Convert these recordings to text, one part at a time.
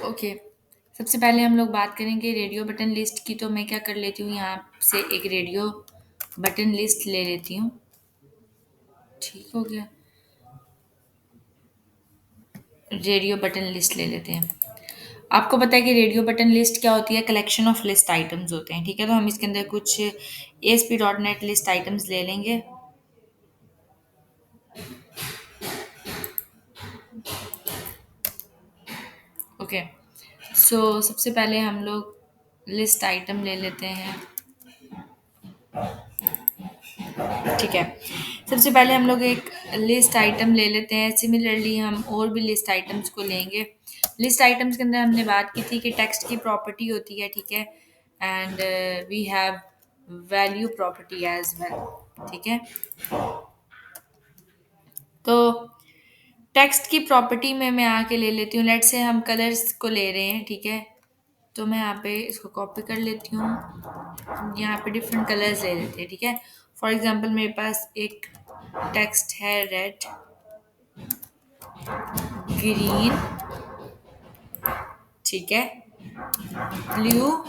Okay, सबसे पहले हम लोग बात करेंगे रेडियो बटन लिस्ट की। तो मैं क्या कर लेती हूँ, यहाँ से एक रेडियो बटन लिस्ट ले लेती हूँ। ठीक हो गया, रेडियो बटन लिस्ट ले लेते हैं। आपको पता है कि रेडियो बटन लिस्ट क्या होती है? कलेक्शन ऑफ लिस्ट आइटम्स होते हैं। ठीक है, तो हम इसके अंदर कुछ ASP.NET लिस्ट आइटम्स ले लेंगे। ओके, सो सबसे पहले हम लोग लिस्ट आइटम ले लेते हैं। ठीक है, सबसे पहले हम लोग एक लिस्ट आइटम ले लेते हैं। सिमिलरली हम और भी लिस्ट आइटम्स को लेंगे। लिस्ट आइटम्स के अंदर हमने बात की थी कि टेक्स्ट की प्रॉपर्टी होती है। ठीक है, and we have value property as well. ठीक है, तो टेक्स्ट की प्रॉपर्टी में मैं आके ले लेती हूँ। लेट से हम कलर्स को ले रहे हैं। ठीक है, तो मैं यहाँ पे इसको कॉपी कर लेती हूँ। यहाँ पे डिफरेंट कलर्स ले लेते हैं। ठीक है, फॉर एग्जांपल मेरे पास एक टेक्स्ट है रेड, ग्रीन, ठीक है, ब्लू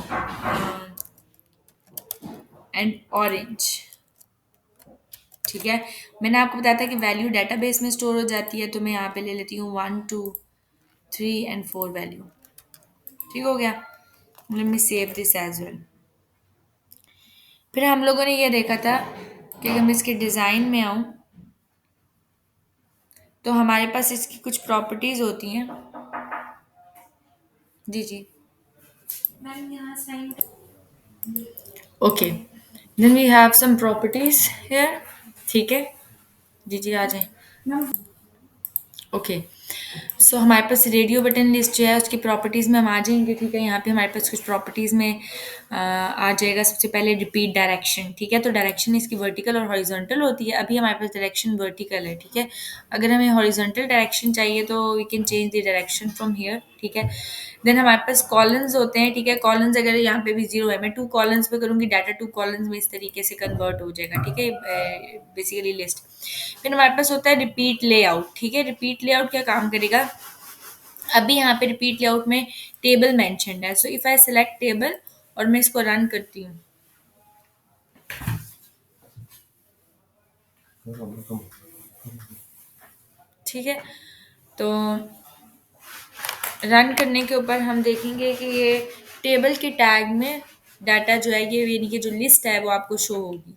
एंड ऑरेंज। ठीक है, मैंने आपको बताया था कि वैल्यू डेटाबेस में स्टोर हो जाती है, तो मैं यहाँ पे ले लेती हूँ 1 2 3 एंड 4 वैल्यू। ठीक हो गया, let me save this as well. फिर हम लोगों ने ये देखा था कि अगर मैं इसके डिज़ाइन में आऊँ तो हमारे पास इसकी कुछ प्रॉपर्टीज होती हैं। जी जी, मैम यहाँ sign. Okay, then we have some properties here. ठीक है, जी जी, आ जाएं। ओके, सो हमारे पास रेडियो बटन लिस्ट जो है उसकी प्रॉपर्टीज़ में हम आ जाएंगे। ठीक है, यहाँ पे हमारे पास कुछ प्रॉपर्टीज़ में आ जाएगा। सबसे पहले रिपीट डायरेक्शन। ठीक है, तो डायरेक्शन इसकी वर्टिकल और हॉरिजॉन्टल होती है। अभी हमारे पास डायरेक्शन वर्टिकल है। ठीक है, अगर हमें हॉरिजॉन्टल डायरेक्शन चाहिए तो we can change the direction from here. ठीक है, देन हमारे पास कॉलम्स होते हैं। ठीक है, कॉलम्स अगर यहाँ पे भी जीरो है, मैं 2 कॉलम्स पे करूँगी, डाटा 2 कॉलम्स में इस तरीके से कन्वर्ट हो जाएगा। ठीक है, बेसिकली लिस्ट। फिर हमारे पास होता है रिपीट लेआउट। ठीक है, रिपीट लेआउट क्या काम करेगा? अभी यहाँ पे रिपीट लेआउट में टेबल मेंशन्ड है। So if I select table और मैं इसको रन करती हूँ। ठीक है, तो रन करने के ऊपर हम देखेंगे कि ये टेबल के टैग में डाटा जो है, ये यानी कि जो लिस्ट है वो आपको शो होगी।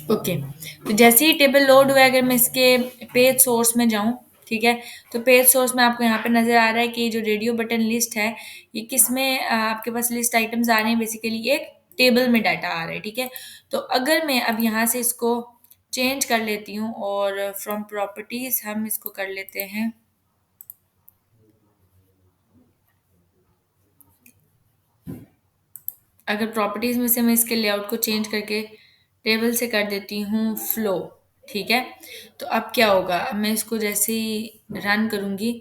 ओके, तो जैसे ही टेबल लोड हुआ, अगर मैं इसके पेज सोर्स में जाऊं, ठीक है, तो पेज सोर्स में आपको यहाँ पे नजर आ रहा है कि जो रेडियो बटन लिस्ट है, ये किस में आपके पास लिस्ट आइटम्स आ रहे हैं। बेसिकली एक टेबल में डाटा आ रहा है। ठीक है, तो अगर मैं अब यहाँ से इसको चेंज कर लेती हूँ और फ्रॉम प्रॉपर्टीज हम इसको कर लेते हैं, अगर प्रॉपर्टीज में से मैं इसके लेआउट को चेंज करके टेबल से कर देती हूँ फ्लो। ठीक है, तो अब क्या होगा? अब मैं इसको जैसे ही रन करूंगी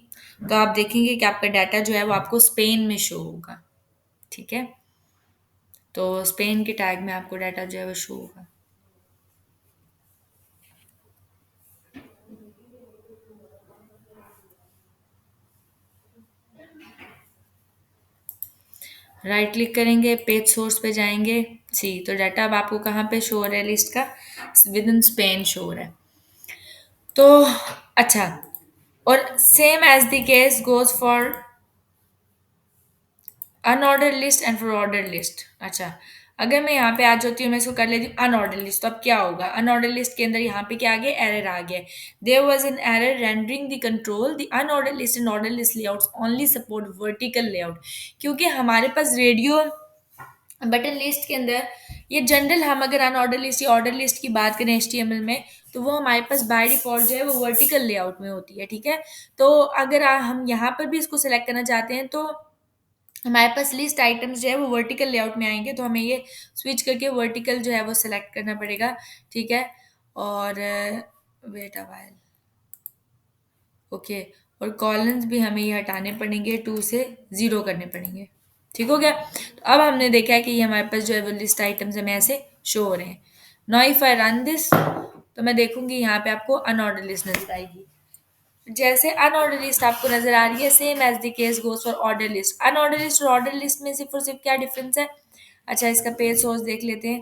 तो आप देखेंगे कि आपका डाटा जो है वो आपको स्पेन में शो होगा। ठीक है, तो स्पेन के टैग में आपको डाटा जो है वो शो होगा। राइट क्लिक करेंगे, पेज सोर्स पे जाएंगे, सी तो डाटा अब आपको कहाँ पे शो हो रहा है लिस्ट का, विद इन स्पेन शो हो रहा है। तो अच्छा, और same as the case goes for unorder list and for order list. अच्छा, अगर मैं यहाँ पे आ जाती हूँ, मैं इसको कर लेती हूँ अनऑर्डर लिस्ट, तो अब क्या होगा, अनऑर्डर लिस्ट के अंदर यहाँ पे क्या आ गया, एरर आ गया, there was an error rendering the control the unorder list and order list layouts only support vertical layout. क्योंकि हमारे पास रेडियो बटन लिस्ट के अंदर ये जनरल, हम अगर अनऑर्डर लिस्ट या ऑर्डर लिस्ट की बात करें HTML में, तो वो हमारे पास बाय डिफॉल्ट जो है वो वर्टिकल लेआउट में होती है, ठीक है। तो अगर हम यहाँ पर भी इसको सेलेक्ट करना चाहते हैं, तो हमारे पास लिस्ट आइटम्स जो है वो वर्टिकल लेआउट में आएंगे, तो हमें ये स्विच करके वर्टिकल जो है वो सिलेक्ट करना पड़ेगा, ठीक है। और वेट अ व्हाइल, ओके, और कॉलम्स भी हमें ये हटाने पड़ेंगे, 2 से 0 करने पड़ेंगे, ठीक हो गया। तो अब हमने देखा है कि ये हमारे पास जो है वो लिस्ट आइटम्स हमें ऐसे शो हो रहे हैं। Now if I run this, तो मैं देखूंगी यहाँ पे आपको अनऑर्डर लिस्ट नजर आएगी। जैसे अनऑर्डर लिस्ट आपको नजर आ रही है, same as the case goes for order list. Unorder list और ऑर्डर लिस्ट में सिर्फ और सिर्फ क्या डिफरेंस है, अच्छा इसका पेज सोर्स देख लेते हैं।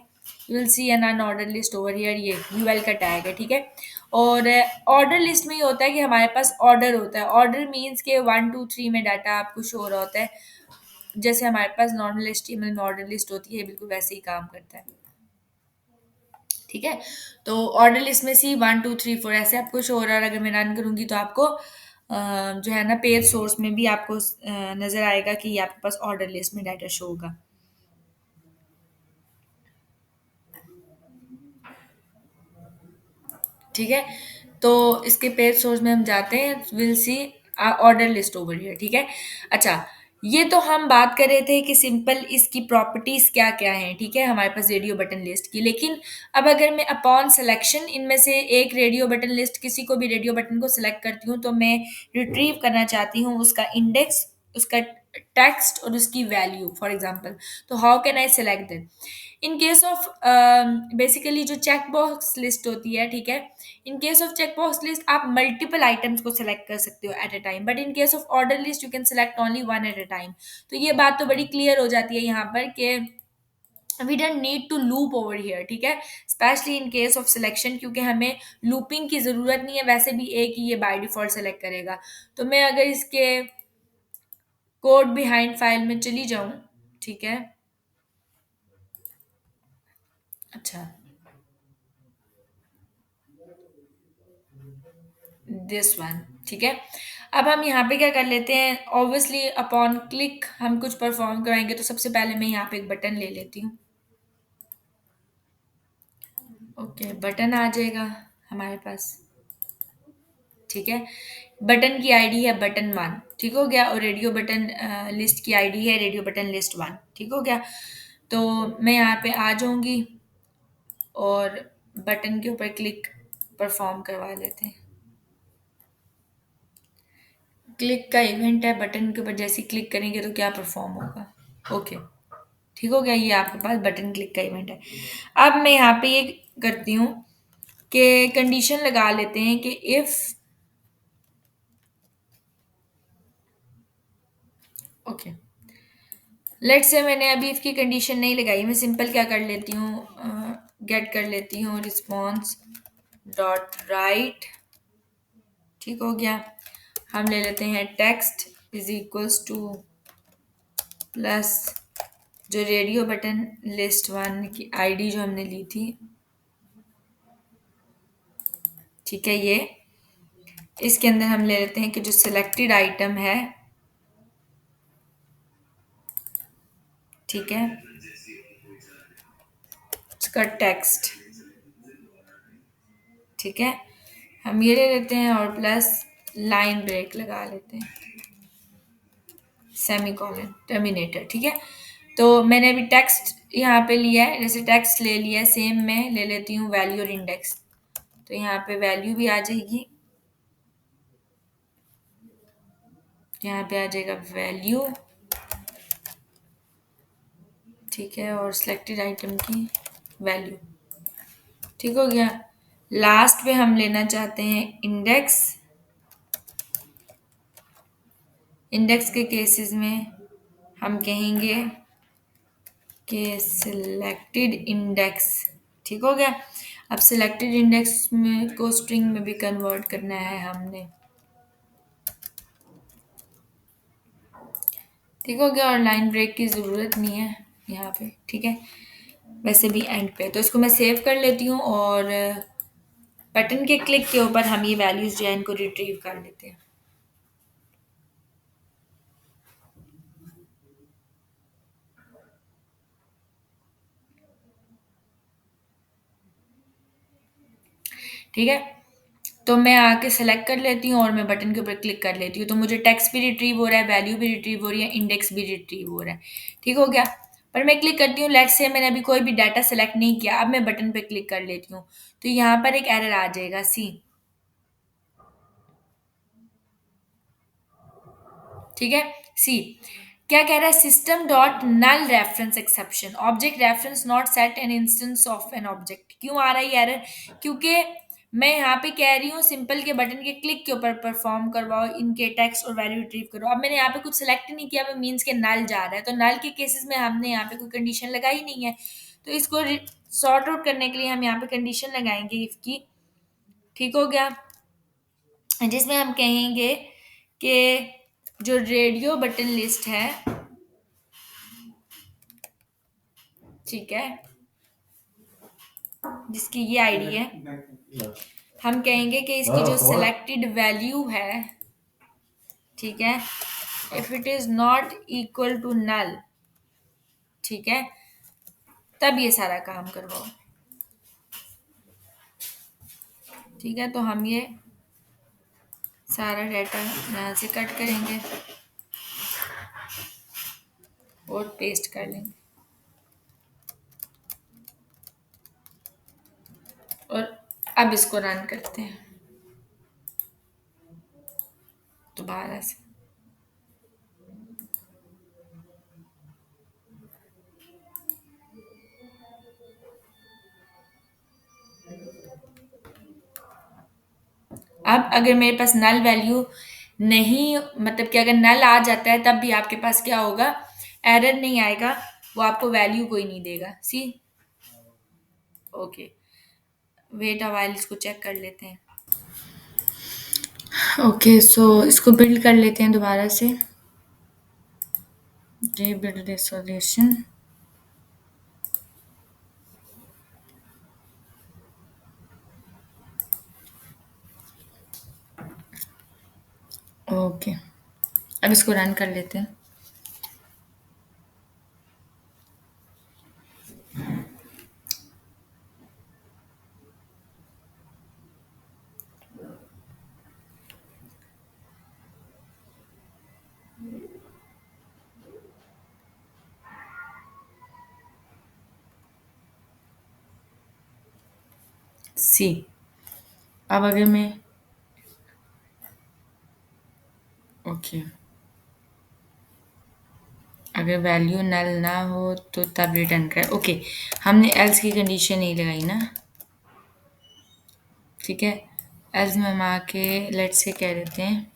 You will see an unorder list over here, ये यूएल का टैग है, ठीक है। और ऑर्डर लिस्ट में ये होता है कि हमारे पास ऑर्डर होता है, ऑर्डर मीन्स के 1 2 3 में डाटा आपको शो हो रहा होता है, जैसे हमारे पास नॉर्मल HTML में ऑर्डर लिस्ट होती है, बिल्कुल वैसे ही काम करता है, ठीक है। तो ऑर्डर लिस्ट में C 1 2 3 4 ऐसे आपको शो हो रहा है, और अगर मैं रन करूंगी तो आपको जो है ना पेज सोर्स में भी आपको नजर आएगा कि ये आपके पास ऑर्डर लिस्ट में डाटा शो होगा, ठीक है। तो इसके पेज सोर्स में हम जाते हैं, will see order list over here, ठीक है। अच्छा, ये तो हम बात कर रहे थे कि सिंपल इसकी प्रॉपर्टीज क्या क्या हैं, ठीक है, हमारे पास रेडियो बटन लिस्ट की। लेकिन अब अगर मैं अपॉन सिलेक्शन इनमें से एक रेडियो बटन लिस्ट, किसी को भी रेडियो बटन को सिलेक्ट करती हूँ, तो मैं रिट्रीव करना चाहती हूँ उसका इंडेक्स, उसका टेक्स्ट और उसकी वैल्यू फॉर एग्जांपल, तो how can I select that. In case of basically जो चेक बॉक्स लिस्ट होती है, ठीक है, in case of check box list आप मल्टीपल आइटम्स को सिलेक्ट कर सकते हो at a time, but in case of order list you can select only one at a time. तो ये बात तो बड़ी क्लियर हो जाती है यहाँ पर कि we don't need to loop over here, ठीक है, specially in case of selection, क्योंकि हमें लूपिंग की ज़रूरत नहीं है, वैसे भी एक ही ये बाय डिफॉल्ट सेलेक्ट करेगा। तो मैं अगर इसके कोड बिहाइंड फाइल में चली जाऊँ, ठीक है, अच्छा दिस वन, ठीक है। अब हम यहाँ पे क्या कर लेते हैं, ऑब्वियसली अपॉन क्लिक हम कुछ परफॉर्म कराएंगे, तो सबसे पहले मैं यहाँ पे एक बटन ले लेती हूँ, ओके, बटन आ जाएगा हमारे पास, ठीक है। बटन की आईडी है बटन 1, ठीक हो गया, और रेडियो बटन लिस्ट की आईडी है रेडियो बटन लिस्ट 1, ठीक हो गया। तो मैं यहाँ पे आ जाऊंगी और बटन के ऊपर क्लिक परफॉर्म करवा लेते हैं। क्लिक का इवेंट है, बटन के ऊपर जैसे ही क्लिक करेंगे तो क्या परफॉर्म होगा, ओके, ठीक हो गया, ये आपके पास बटन क्लिक का इवेंट है। अब मैं यहाँ पे ये करती हूँ कि कंडीशन लगा लेते हैं कि इफ, ओके, लेट से मैंने अभी इसकी कंडीशन नहीं लगाई, मैं सिंपल क्या कर लेती हूँ, गेट कर लेती हूँ रिस्पॉन्स डॉट राइट, ठीक हो गया। हम ले लेते हैं text is equals two plus जो रेडियो बटन लिस्ट 1 की आईडी जो हमने ली थी, ठीक है, ये इसके अंदर हम ले लेते हैं कि जो सिलेक्टेड आइटम है, ठीक है, उसका टेक्स्ट, ठीक है, हम ये ले लेते हैं और प्लस लाइन ब्रेक लगा लेते हैं, सेमी कॉलन टर्मिनेटर, ठीक है। तो मैंने अभी टेक्स्ट यहाँ पे लिया है, जैसे टेक्स्ट ले लिया है, सेम मैं ले लेती हूँ वैल्यू और इंडेक्स, तो यहाँ पे वैल्यू भी आ जाएगी, यहाँ पे आ जाएगा वैल्यू, ठीक है, और सिलेक्टेड आइटम की वैल्यू, ठीक हो गया। लास्ट पे हम लेना चाहते हैं इंडेक्स, इंडेक्स के केसेस में हम कहेंगे के सिलेक्टेड इंडेक्स, ठीक हो गया। अब सिलेक्टेड इंडेक्स में को स्ट्रिंग में भी कन्वर्ट करना है हमने, ठीक हो गया। और लाइन ब्रेक की ज़रूरत नहीं है यहाँ पे, ठीक है, वैसे भी एंड पे। तो इसको मैं सेव कर लेती हूँ और बटन के क्लिक के ऊपर हम ये वैल्यूज जो है इनको रिट्रीव कर लेते हैं। ठीक है, तो मैं आके सेलेक्ट कर लेती हूँ और मैं बटन के ऊपर क्लिक कर लेती हूँ, तो मुझे टेक्स्ट भी रिट्रीव हो रहा है, वैल्यू भी रिट्रीव हो रही है, इंडेक्स भी रिट्रीव हो रहा है, ठीक हो गया। पर मैं क्लिक करती हूँ, लेट्स से मैंने अभी कोई भी डाटा सेलेक्ट नहीं किया, अब मैं बटन पे क्लिक कर लेती हूँ, तो यहाँ पर एक एरर आ जाएगा, सी, ठीक है। सी क्या कह रहा है, system dot null reference exception, object reference not set an instance of an object. क्यों आ रहा है एरर, क्योंकि मैं यहाँ पे कह रही हूँ सिंपल के बटन के क्लिक के ऊपर परफॉर्म करवाओ इनके टेक्स्ट और वैल्यू रिट्रीव करो। अब मैंने यहाँ पे कुछ सेलेक्ट ही नहीं किया, मैं मीन्स के नल जा रहा है, तो नल के केसेस में हमने यहाँ पे कोई कंडीशन लगाई नहीं है, तो इसको सॉर्ट आउट करने के लिए हम यहाँ पे कंडीशन लगाएंगे इफ की, ठीक हो गया, जिसमें हम कहेंगे कि जो रेडियो बटन लिस्ट है, ठीक है, जिसकी ये आईडी है, हम कहेंगे कि इसकी जो सिलेक्टेड वैल्यू है, ठीक है, if it is not equal to null, ठीक है, तब ये सारा काम करवाओ, ठीक है। तो हम ये सारा डाटा यहाँ से कट करेंगे और पेस्ट कर लेंगे, और अब इसको रन करते हैं दोबारा से। अब अगर मेरे पास नल वैल्यू नहीं, मतलब कि अगर नल आ जाता है तब भी आपके पास क्या होगा, एरर नहीं आएगा, वो आपको वैल्यू कोई नहीं देगा, सी, ओके। वेट अ व्हाइल, इसको चेक कर लेते हैं। ओके, सो इसको बिल्ड कर लेते हैं दोबारा से, रीबिल्ड दिस सॉल्यूशन। ओके, अब इसको रन कर लेते हैं। सी, अब अगर मैं, ओके, अगर वैल्यू नल ना हो तो तब रिटर्न करें, ओके, हमने एल्स की कंडीशन नहीं लगाई ना, ठीक है। एल्स में हम आके लेट्स से कह देते हैं,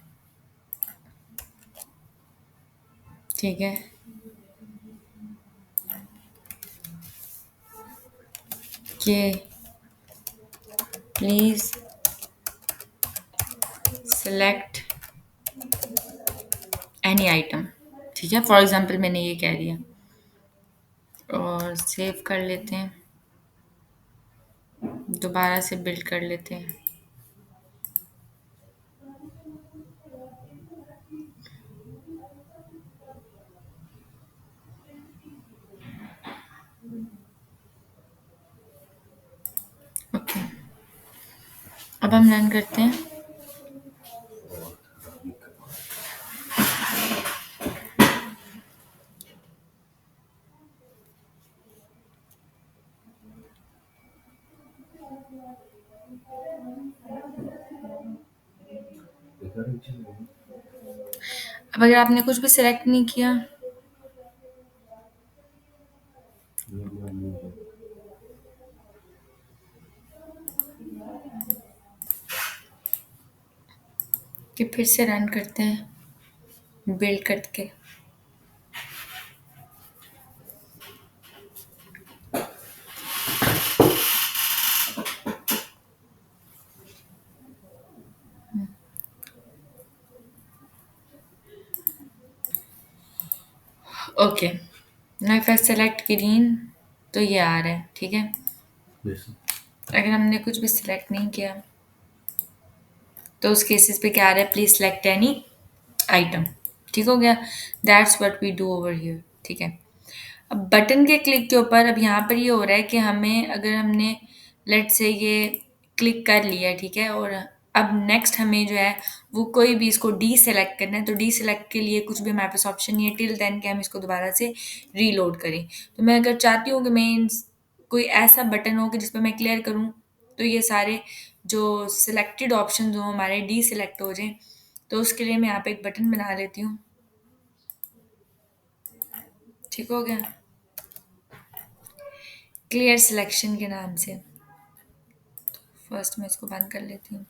ठीक है, कि प्लीज सेलेक्ट एनी आइटम, ठीक है, फॉर एग्जांपल मैंने ये कह दिया और सेव कर लेते हैं, दोबारा से बिल्ड कर लेते हैं। ओके, अब हम रन करते हैं। अब अगर आपने कुछ भी सिलेक्ट नहीं किया, कि फिर से रन करते हैं बिल्ड करके। Okay, now if I select green तो ये आ रहा है, ठीक है। अगर हमने कुछ भी सिलेक्ट नहीं किया तो उस केसेस पे क्या आ रहा है, प्लीज सेलेक्ट एनी आइटम। ठीक हो गया, that's what we do over here, ठीक है। अब बटन के क्लिक के ऊपर अब यहाँ पर ये हो रहा है कि हमें, अगर हमने लेट से ये क्लिक कर लिया, ठीक है, और अब नेक्स्ट हमें जो है वो कोई भी इसको डी सेलेक्ट करना है, तो डी सेलेक्ट के लिए कुछ भी हमारे पास ऑप्शन नहीं है टिल देन कि हम इसको दोबारा से रीलोड करें। तो मैं अगर चाहती हूँ कि मैं कोई ऐसा बटन हो कि जिस पर मैं क्लियर करूँ तो ये सारे जो सिलेक्टेड ऑप्शन हो हमारे डी सेलेक्ट हो जाएं, तो उसके लिए मैं यहाँ पे एक बटन बना लेती हूँ। ठीक हो गया, क्लियर सिलेक्शन के नाम से। फर्स्ट मैं इसको बंद कर लेती हूँ।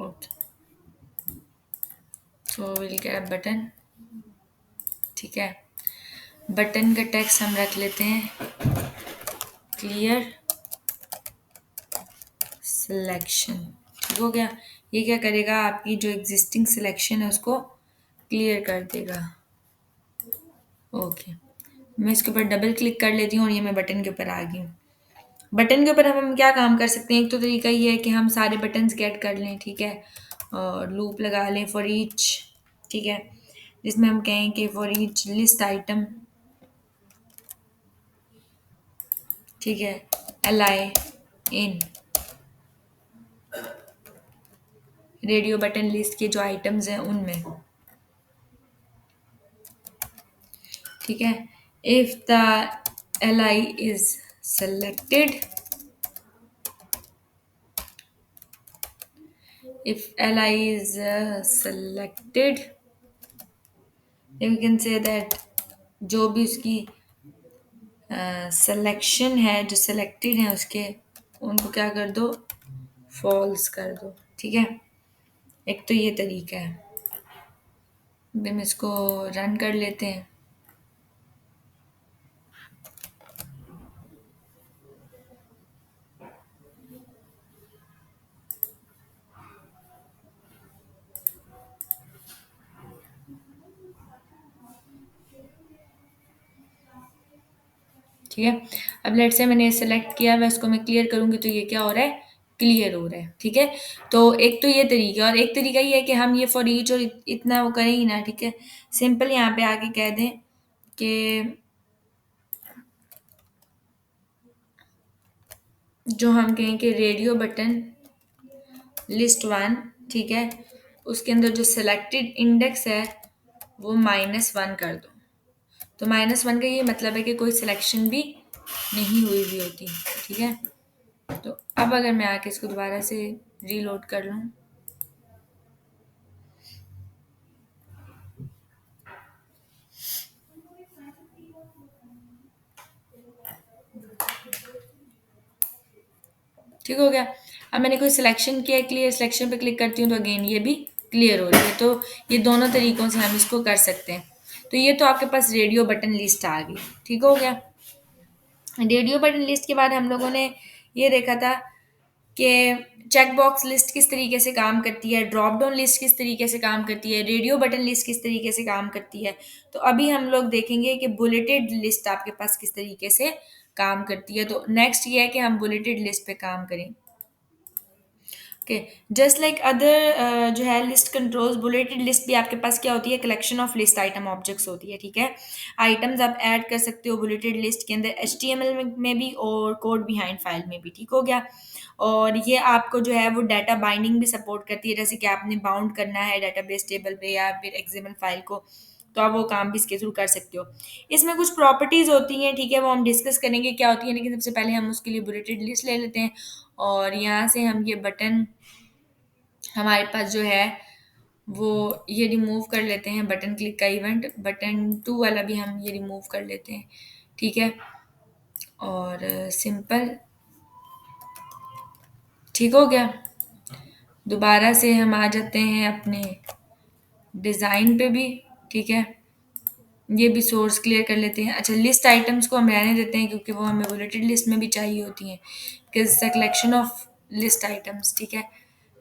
Okay, so will get a button, ठीक है। बटन का टेक्स्ट हम रख लेते हैं क्लियर सिलेक्शन। ठीक हो गया, ये क्या करेगा, आपकी जो एग्जिस्टिंग सिलेक्शन है उसको क्लियर कर देगा। ओके, मैं इसके ऊपर डबल क्लिक कर लेती हूँ और ये मैं बटन के ऊपर आ गई हूँ। बटन के ऊपर हम क्या काम कर सकते हैं, एक तो तरीका ये है कि हम सारे बटन्स गेट कर लें, ठीक है, और लूप लगा लें फॉर ईच, ठीक है, जिसमें हम कहें कि फॉर ईच लिस्ट आइटम, ठीक है, एल इन रेडियो बटन लिस्ट के जो आइटम्स हैं उनमें, ठीक है। If the L I is selected, if li is selected, then we can say that जो भी उसकी सिलेक्शन है, जो सेलेक्टेड है उसके, उनको क्या कर दो, फॉल्स कर दो, ठीक है। एक तो ये तरीका है। अभी हम इसको रन कर लेते हैं। ठीक है, अब लेट से मैंने सेलेक्ट किया, मैं इसको मैं क्लियर करूंगी तो ये क्या हो रहा है, क्लियर हो रहा है, ठीक है। तो एक तो ये तरीका, और एक तरीका ये है कि हम ये फॉर ईच और इतना वो करें ही ना, ठीक है। सिंपल यहाँ पे आके कह दें कि जो हम कहें कि रेडियो बटन लिस्ट वन, ठीक है, उसके अंदर जो सिलेक्टेड इंडेक्स है वो -1 कर दो। तो -1 का ये मतलब है कि कोई सिलेक्शन भी नहीं हुई हुई होती, ठीक है। तो अब अगर मैं आके इसको दोबारा से रीलोड कर लूँ, ठीक हो गया। अब मैंने कोई सिलेक्शन किया है, क्लियर सिलेक्शन पे क्लिक करती हूँ तो अगेन ये भी क्लियर हो रही है। तो ये दोनों तरीकों से हम इसको कर सकते हैं। तो ये तो आपके पास रेडियो बटन लिस्ट आ गई, ठीक हो गया। रेडियो बटन लिस्ट के बाद हम लोगों ने ये देखा था कि चेक बॉक्स लिस्ट किस तरीके से काम करती है, ड्रॉप डाउन लिस्ट किस तरीके से काम करती है, रेडियो बटन लिस्ट किस तरीके से काम करती है। तो अभी हम लोग देखेंगे कि बुलेटेड लिस्ट आपके पास किस तरीके से काम करती है। तो नेक्स्ट ये है कि हम बुलेटेड लिस्ट पे काम करें। ओके, जस्ट लाइक अदर जो है लिस्ट कंट्रोल्स, बुलेटेड लिस्ट भी आपके पास क्या होती है, collection of list item objects होती है, ठीक है। आइटम्स आप ऐड कर सकते हो बुलेटेड लिस्ट के अंदर HTML में भी और कोड बिहाइंड फाइल में भी, ठीक हो गया। और ये आपको जो है वो डाटा बाइंडिंग भी सपोर्ट करती है, जैसे कि आपने बाउंड करना है डाटाबेस टेबल पे या फिर एक्सएमएल फाइल को, तो आप वो काम भी इसके थ्रू कर सकते हो। इसमें कुछ प्रॉपर्टीज होती हैं, ठीक है, वो हम डिस्कस करेंगे क्या होती है, लेकिन सबसे पहले हम उसके लिए बुलेटेड लिस्ट ले लेते हैं। और यहाँ से हम ये बटन हमारे पास जो है वो ये रिमूव कर लेते हैं, बटन क्लिक का इवेंट, बटन 2 वाला भी हम ये रिमूव कर लेते हैं, ठीक है। और सिंपल, ठीक हो गया। दोबारा से हम आ जाते हैं अपने डिज़ाइन पे भी, ठीक है। ये भी सोर्स क्लियर कर लेते हैं। अच्छा, लिस्ट आइटम्स को हम रहने देते हैं क्योंकि वो हमें बुलेटेड लिस्ट में भी चाहिए होती हैं, because collection of list items, ठीक है।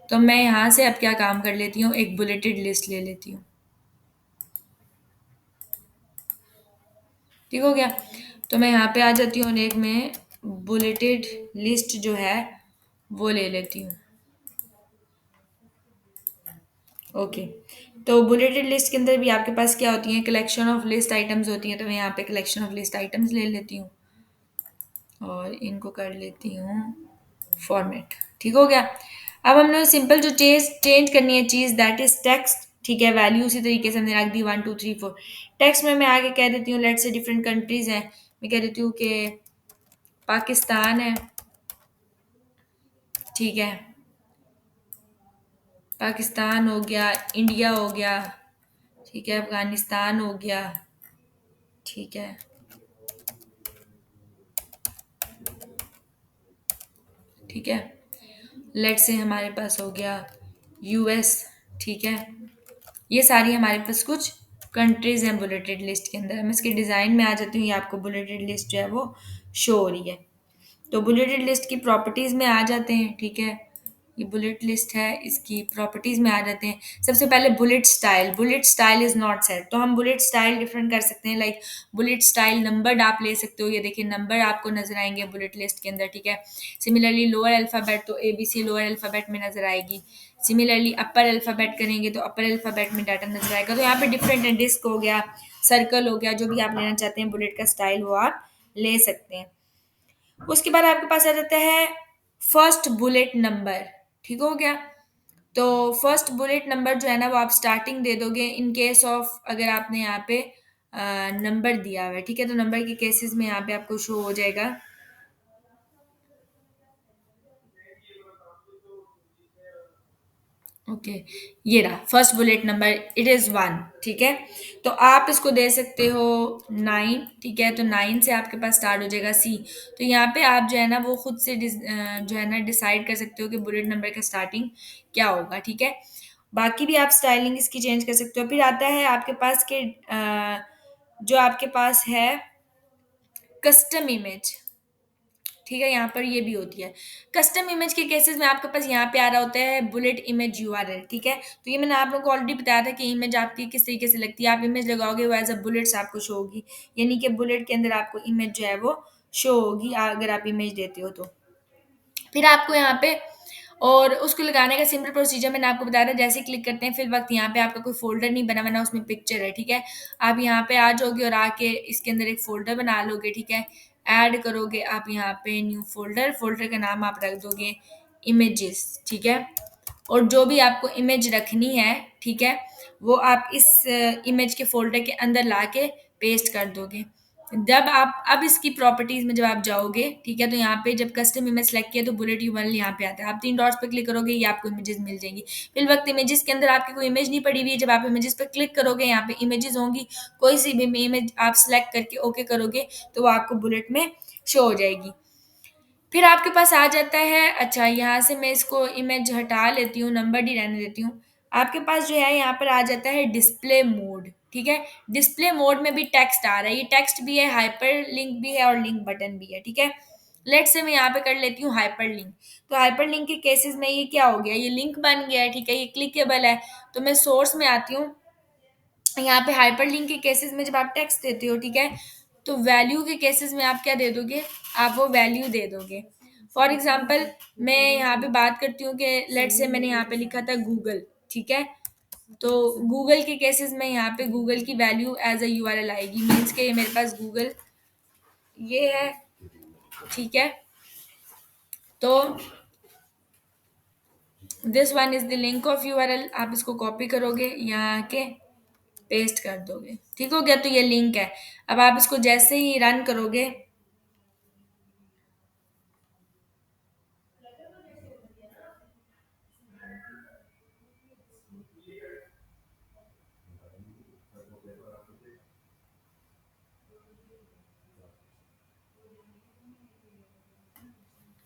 तो मैं यहाँ से अब क्या काम कर लेती हूँ, एक बुलेटेड लिस्ट ले लेती हूँ। ठीक हो गया। तो मैं यहाँ पे आ जाती हूँ और एक मैं बुलेटेड लिस्ट जो है वो ले लेती हूँ। ओके। तो बुलेटेड लिस्ट के अंदर भी आपके पास क्या होती है, कलेक्शन ऑफ लिस्ट आइटम्स होती हैं। तो मैं यहाँ पे कलेक्शन ऑफ लिस्ट आइटम्स ले लेती हूँ और इनको कर लेती हूँ फॉर्मेट। ठीक हो गया। अब हमने सिंपल जो चीज चेंज करनी है चीज, दैट इज टेक्स्ट। ठीक है, वैल्यू उसी तरीके से हमने रख दी 1 2 3 4। टेक्स्ट में मैं आगे कह देती हूँ लेट से डिफरेंट कंट्रीज हैं। मैं कह देती हूँ कि पाकिस्तान है। ठीक है, पाकिस्तान हो गया, इंडिया हो गया, ठीक है, अफगानिस्तान हो गया, ठीक है, ठीक है, लेट से हमारे पास हो गया यूएस। ठीक है, ये सारी हमारे पास कुछ कंट्रीज हैं बुलेटेड लिस्ट के अंदर। मैं इसके डिज़ाइन में आ जाती हूँ, ये आपको बुलेटेड लिस्ट जो है वो शो हो रही है। तो बुलेटेड लिस्ट की प्रॉपर्टीज में आ जाते हैं। ठीक है, ये बुलेट लिस्ट है, इसकी प्रॉपर्टीज में आ जाते हैं। सबसे पहले bullet style is not set. तो हम बुलेट स्टाइल डिफरेंट कर सकते हैं, लाइक बुलेट स्टाइल नंबर्ड आप ले सकते हो। ये देखिए नंबर आपको नजर आएंगे बुलेट लिस्ट के अंदर। ठीक है, सिमिलरली लोअर अल्फाबेट तो ABC लोअर अल्फाबेट में नजर आएगी। सिमिलरली अपर अल्फाबेट करेंगे तो अपर अल्फाबेट में डाटा नजर आएगा। तो यहाँ पे डिफरेंट है, डिस्क हो गया, सर्कल हो गया, जो भी आप लेना चाहते हैं बुलेट का स्टाइल वो आप ले सकते हैं। उसके बाद आपके पास आ जाता है फर्स्ट बुलेट नंबर। ठीक हो गया। तो फर्स्ट बुलेट नंबर जो है ना वो आप स्टार्टिंग दे दोगे इन केस ऑफ अगर आपने यहाँ पे नंबर दिया हुआ है। ठीक है, तो नंबर के केसेस में यहाँ पे आपको शो हो जाएगा। ओके, ये रहा first bullet number, it is 1। ठीक है, तो आप इसको दे सकते हो 9। ठीक है, तो 9 से आपके पास स्टार्ट हो जाएगा C। तो यहाँ पे आप जो है ना वो खुद से जो है ना डिसाइड कर सकते हो कि बुलेट नंबर का स्टार्टिंग क्या होगा। ठीक है, बाकी भी आप स्टाइलिंग इसकी चेंज कर सकते हो। फिर आता है आपके पास के जो आपके पास है कस्टम इमेज। ठीक है, यहाँ पर ये भी होती है। कस्टम इमेज के केसेस में आपके पास यहाँ पे आ रहा होता है बुलेट इमेज URL। ठीक है, तो ये मैंने आप लोगों को ऑलरेडी बताया था कि इमेज आपकी किस तरीके से लगती है। आप इमेज लगाओगे वो एज अ बुलेट्स आपको शो होगी, यानी कि बुलेट के अंदर आपको इमेज जो है वो शो होगी अगर आप इमेज देते हो तो। फिर आपको यहाँ पे और उसको लगाने का सिंपल प्रोसीजर मैंने आपको बताया था। जैसे क्लिक करते हैं फिर वक्त यहाँ पे आपका कोई फोल्डर नहीं बना बना उसमें पिक्चर है। ठीक है, आप यहाँ पे आ जाओगे और आके इसके अंदर एक फोल्डर बना लोगे। ठीक है, ऐड करोगे आप यहाँ पे न्यू फोल्डर, फोल्डर का नाम आप रख दोगे इमेजेस। ठीक है, और जो भी आपको इमेज रखनी है, ठीक है, वो आप इस इमेज के फ़ोल्डर के अंदर लाके पेस्ट कर दोगे। जब आप अब इसकी प्रॉपर्टीज़ में जब आप जाओगे, ठीक है, तो यहाँ पे जब कस्टम इमेज सेलेक्ट किया तो बुलेट यूआरएल यहाँ पे आता है। आप 3 डॉट्स पे क्लिक करोगे, ये आपको इमेजेस मिल जाएंगी। फिर वक्त इमेजेस के अंदर आपकी कोई इमेज नहीं पड़ी हुई है, जब आप इमेजेस पे क्लिक करोगे यहाँ पे इमेजेस होंगी, कोई सी भी इमेज आप सेलेक्ट करके ओके करोगे तो वो आपको बुलेट में शो हो जाएगी। फिर आपके पास आ जाता है, अच्छा यहाँ से मैं इसको इमेज हटा लेती हूँ, नंबर ही रहने देती हूँ। आपके पास जो है यहाँ पर आ जाता है डिस्प्ले मोड। ठीक है, डिस्प्ले मोड में भी टेक्स्ट आ रहा है, ये टेक्स्ट भी है, हाइपर लिंक भी है और लिंक बटन भी है। ठीक है, लेट से मैं यहाँ पे कर लेती हूँ हाइपर लिंक। तो हाइपर लिंक के केसेस में ये क्या हो गया, ये लिंक बन गया है। ठीक है, ये क्लिकेबल है। तो मैं सोर्स में आती हूँ, यहाँ पे हाइपर लिंक के केसेस में जब आप टेक्स्ट देते हो, ठीक है, तो वैल्यू के केसेस में आप क्या दे दोगे, आप वो वैल्यू दे दोगे। फॉर एग्जाम्पल मैं यहाँ पे बात करती हूँ कि लेट से मैंने यहाँ पे लिखा था गूगल। ठीक है, तो गूगल के केसेस में यहाँ पे गूगल की वैल्यू एज अ URL आएगी, मीन्स के मेरे पास गूगल ये है। ठीक है, तो this one is the link of URL। आप इसको कॉपी करोगे, यहाँ के पेस्ट कर दोगे। ठीक हो गया, तो ये लिंक है। अब आप इसको जैसे ही रन करोगे,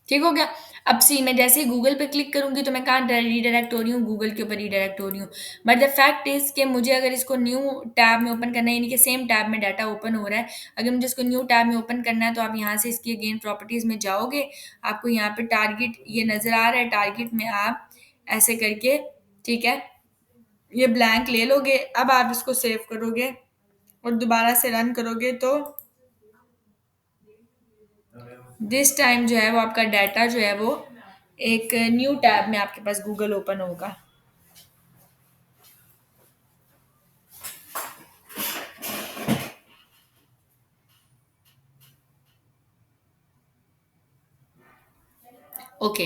ठीक हो गया। अब सी मैं जैसे ही गूगल पे क्लिक करूंगी तो मैं कहाँ रीडायरेक्ट हो रही हूँ, गूगल के ऊपर रीडायरेक्ट हो रही हूँ। बट द फैक्ट इज कि मुझे अगर इसको न्यू टैब में ओपन करना है, यानी कि सेम टैब में डाटा ओपन हो रहा है, अगर मुझे इसको न्यू टैब में ओपन करना है तो आप यहाँ से इसकी अगेन प्रॉपर्टीज में जाओगे, आपको यहाँ पे टारगेट ये नजर आ रहा है, टारगेट में आप ऐसे करके, ठीक है, ये ब्लैंक ले लोगे। अब आप इसको सेव करोगे और दोबारा से रन करोगे तो दिस टाइम जो है वो आपका डाटा जो है वो एक न्यू टैब में आपके पास गूगल ओपन होगा। ओके,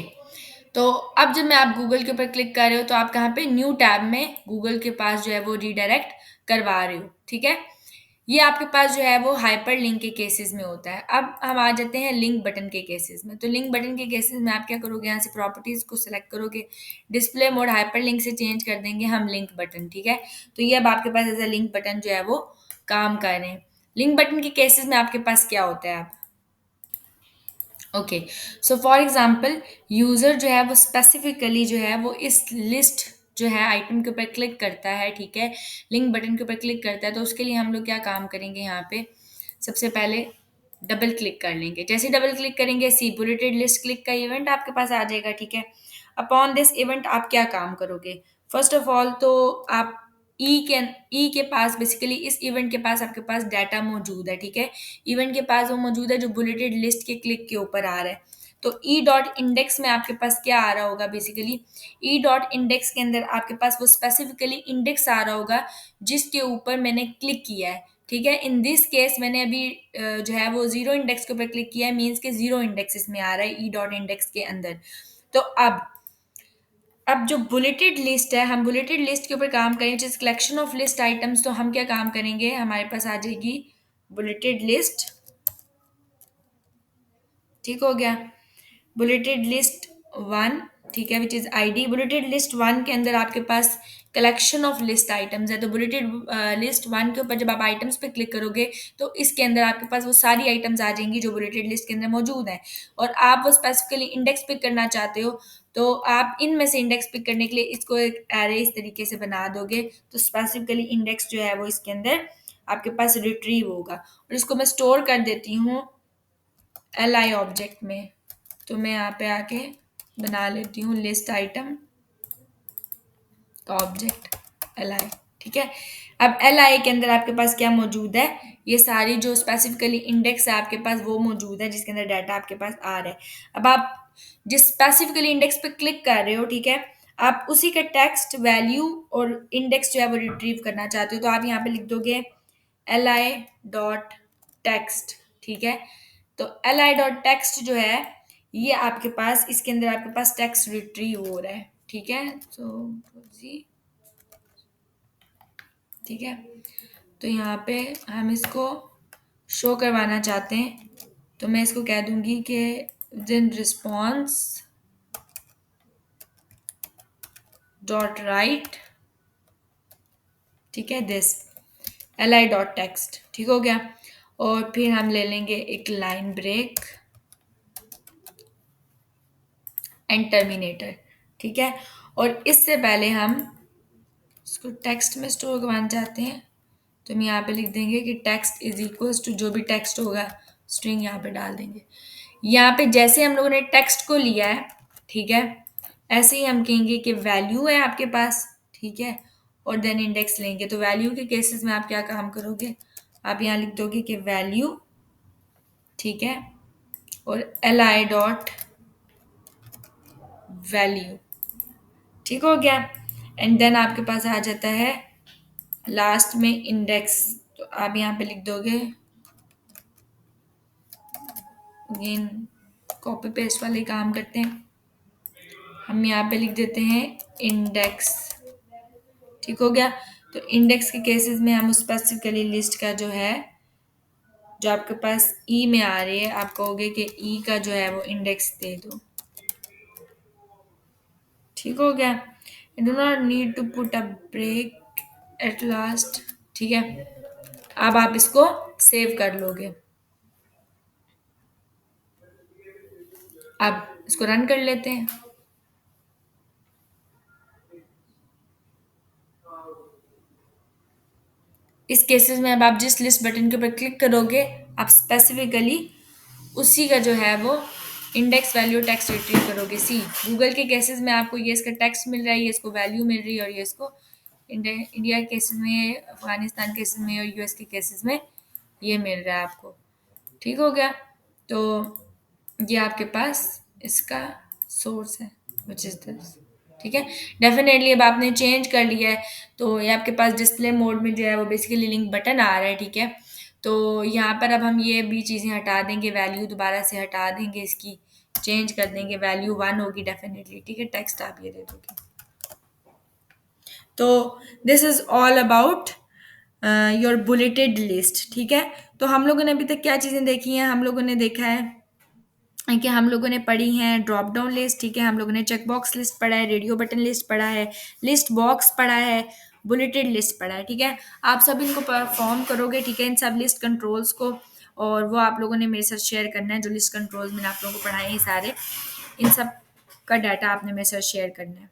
तो अब जब मैं आप गूगल के ऊपर क्लिक कर रहे हो तो आप कहाँ पे न्यू टैब में गूगल के पास जो है वो रीडायरेक्ट करवा रहे हो, ठीक है। ये आपके पास जो है वो हाइपर लिंक के केसेस में होता है। अब हम आ जाते हैं लिंक बटन के केसेस में। तो लिंक बटन के केसेस में आप क्या करोगे, यहाँ से प्रॉपर्टीज को सिलेक्ट करोगे, डिस्प्ले मोड हाइपर लिंक से चेंज कर देंगे हम लिंक बटन, ठीक है। तो ये अब आपके पास एज ए लिंक बटन जो है वो काम कर रहे हैं। लिंक बटन के केसेस में आपके पास क्या होता है, आप okay, so for example user जो है वो स्पेसिफिकली जो है वो इस लिस्ट जो है आइटम के ऊपर क्लिक करता है, ठीक है, लिंक बटन के ऊपर क्लिक करता है। तो उसके लिए हम लोग क्या काम करेंगे, यहाँ पे सबसे पहले डबल क्लिक कर लेंगे। जैसे डबल क्लिक करेंगे सी बुलेटेड लिस्ट क्लिक का इवेंट आपके पास आ जाएगा, ठीक है। अपॉन दिस इवेंट आप क्या काम करोगे, फर्स्ट ऑफ ऑल तो आप ई के पास बेसिकली इस इवेंट के पास आपके पास डाटा मौजूद है, ठीक है। इवेंट के पास वो मौजूद है जो बुलेटेड लिस्ट के क्लिक के ऊपर आ रहा है। तो ई डॉट इंडेक्स में आपके पास क्या आ रहा होगा, बेसिकली ई डॉट इंडेक्स के अंदर आपके पास वो स्पेसिफिकली इंडेक्स आ रहा होगा जिसके ऊपर मैंने क्लिक किया है, ठीक है। इन दिस केस मैंने अभी जो है वो जीरो इंडेक्स के ऊपर क्लिक किया है, मीन्स के जीरो इंडेक्स इसमें आ रहा है ई डॉट इंडेक्स के अंदर। तो अब जो बुलेटेड लिस्ट है, हम बुलेटेड लिस्ट के ऊपर काम करें, जिस कलेक्शन ऑफ लिस्ट आइटम्स, तो हम क्या काम करेंगे, हमारे पास आ जाएगी बुलेटेड लिस्ट, ठीक हो गया। बुलेटेड लिस्ट वन, ठीक है, which is ID. Bulleted list one के अंदर आपके पास कलेक्शन ऑफ लिस्ट आइटम्स है। तो बुलेटेड लिस्ट वन के ऊपर जब आप आइटम्स पे क्लिक करोगे तो इसके अंदर आपके पास वो सारी आइटम्स आ जाएंगी जो बुलेटेड लिस्ट के अंदर मौजूद है। और आप वो स्पेसिफिकली इंडेक्स पिक करना चाहते हो, तो आप इनमें से इंडेक्स पिक करने के लिए इसको एक एरे इस तरीके से बना दोगे। तो स्पेसिफिकली इंडेक्स जो है वो इसके अंदर आपके पास रिट्रीव होगा। और इसको मैं स्टोर कर देती हूँ एल आई ऑब्जेक्ट में। तो मैं यहाँ पे आके बना लेती हूँ लिस्ट आइटम का ऑब्जेक्ट एल आई, ठीक है। अब एल आई के अंदर आपके पास क्या मौजूद है, ये सारी जो स्पेसिफिकली इंडेक्स है आपके पास वो मौजूद है जिसके अंदर डाटा आपके पास आ रहा है। अब आप जिस स्पेसिफिकली इंडेक्स पे क्लिक कर रहे हो, ठीक है, आप उसी का टेक्स्ट वैल्यू और इंडेक्स जो है वो रिट्रीव करना चाहते हो। तो आप यहाँ पे लिख दोगे एल आई डॉट टेक्स्ट, ठीक है। तो एल आई डॉट टेक्स्ट जो है ये आपके पास इसके अंदर आपके पास टेक्स्ट रिट्रीव हो रहा है, ठीक है। तो जी, ठीक है, तो यहाँ पे हम इसको शो करवाना चाहते हैं, तो मैं इसको कह दूंगी कि दिन रिस्पॉन्स डॉट राइट, ठीक है, this L I dot text, ठीक हो गया। और फिर हम ले लेंगे एक लाइन ब्रेक एंड टर्मिनेटर, ठीक है। और इससे पहले हम इसको टेक्स्ट में स्टोर करवाना चाहते हैं, तो हम यहाँ पे लिख देंगे कि टेक्स्ट इज इक्वल्स टू जो भी टेक्स्ट होगा स्ट्रिंग यहाँ पे डाल देंगे। यहाँ पे जैसे हम लोगों ने टेक्स्ट को लिया है, ठीक है, ऐसे ही हम कहेंगे कि वैल्यू है आपके पास, ठीक है, और देन इंडेक्स लेंगे। तो वैल्यू के केसेस में आप क्या काम करोगे, आप यहाँ लिख दोगे कि वैल्यू, ठीक है, और एल आई डॉट वैल्यू, ठीक हो गया। एंड देन आपके पास आ जाता है लास्ट में इंडेक्स। तो आप यहाँ पे लिख दोगे, अगेन कॉपी पेस्ट वाले काम करते हैं, हम यहाँ पे लिख देते हैं इंडेक्स, ठीक हो गया। तो इंडेक्स के केसेस में हम स्पेसिफिकली लिस्ट का जो है जो आपके पास ई में आ रही है, आप कहोगे कि ई का जो है वो इंडेक्स दे दो, ठीक हो गया। You do not need to put a break at last, ठीक है। अब आप इसको सेव कर लोगे। अब इसको रन कर लेते हैं। इस केसेस में अब आप जिस लिस्ट बटन के ऊपर क्लिक करोगे आप स्पेसिफिकली उसी का जो है वो इंडेक्स वैल्यू टेक्स्ट रिट्रीव करोगे। सी गूगल के केसेस में आपको ये इसका टेक्स्ट मिल रहा है, ये इसको वैल्यू मिल रही है, और ये इसको इंडिया के केसेस में, अफगानिस्तान के केसेस में और यूएस के केसेस में ये मिल रहा है आपको, ठीक हो गया। तो ये आपके पास इसका सोर्स है विच इज़ दिस। ठीक है, डेफिनेटली अब आपने चेंज कर लिया है, तो ये आपके पास डिस्प्ले मोड में जो है वो बेसिकली लिंक बटन आ रहा है। ठीक है, तो यहाँ पर अब हम ये भी चीज़ें हटा देंगे, वैल्यू दोबारा से हटा देंगे, इसकी चेंज कर देंगे, वैल्यू 1 होगी डेफिनेटली। ठीक है, टेक्स्ट आप ये दे दोगे। तो this is all about your bulleted list. ठीक है, तो हम लोगों ने अभी तक क्या चीज़ें देखी हैं, हम लोगों ने देखा है कि हम लोगों ने पढ़ी हैं ड्रॉप डाउन लिस्ट। ठीक है, हम लोगों ने चेक बॉक्स लिस्ट पढ़ा है, रेडियो बटन लिस्ट पढ़ा है, लिस्ट बॉक्स पढ़ा है, बुलेटेड लिस्ट पढ़ा है। ठीक है, आप सब इनको परफॉर्म करोगे। ठीक है, इन सब लिस्ट कंट्रोल्स को, और वो आप लोगों ने मेरे साथ शेयर करना है। जो लिस्ट कंट्रोल्स मैंने आप लोगों को पढ़ाए हैं सारे, इन सब का डाटा आपने मेरे साथ शेयर करना है।